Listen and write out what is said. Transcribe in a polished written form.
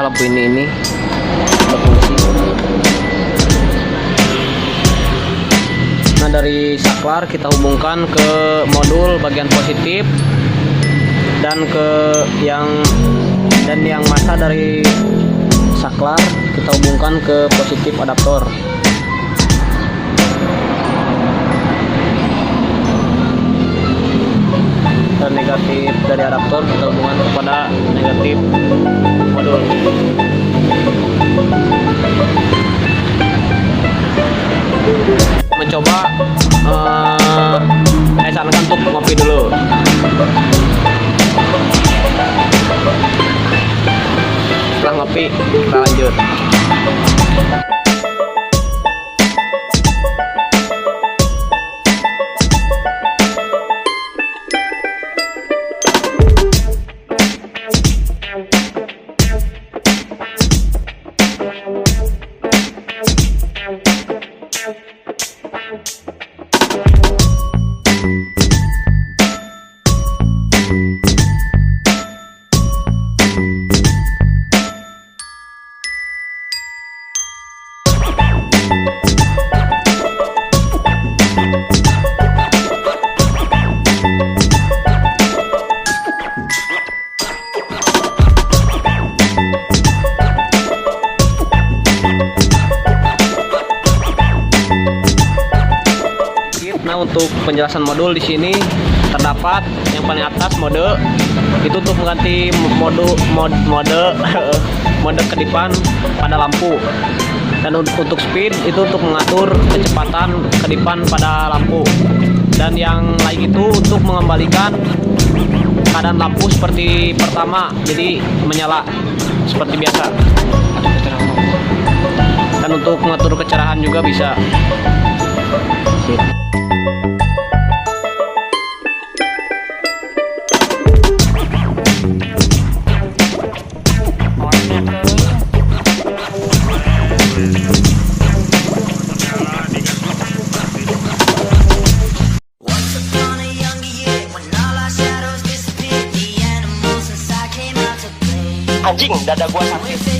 lampu ini berfungsi. Nah, dari saklar kita hubungkan ke modul bagian positif dan yang masa dari saklar kita hubungkan ke positif adaptor. Dan negatif dari adaptor kita hubungkan kepada negatif modul. Mencoba saya sarankan untuk ngopi dulu. Setelah ngopi kita lanjut. Nah, untuk penjelasan modul di sini terdapat yang paling atas mode itu untuk mengganti mode kedipan pada lampu, dan untuk speed itu untuk mengatur kecepatan kedipan pada lampu, dan yang lain itu untuk mengembalikan keadaan lampu seperti pertama, jadi menyala seperti biasa. Dan untuk mengatur kecerahan juga bisa. Sip. Anjing, dada gua sakit.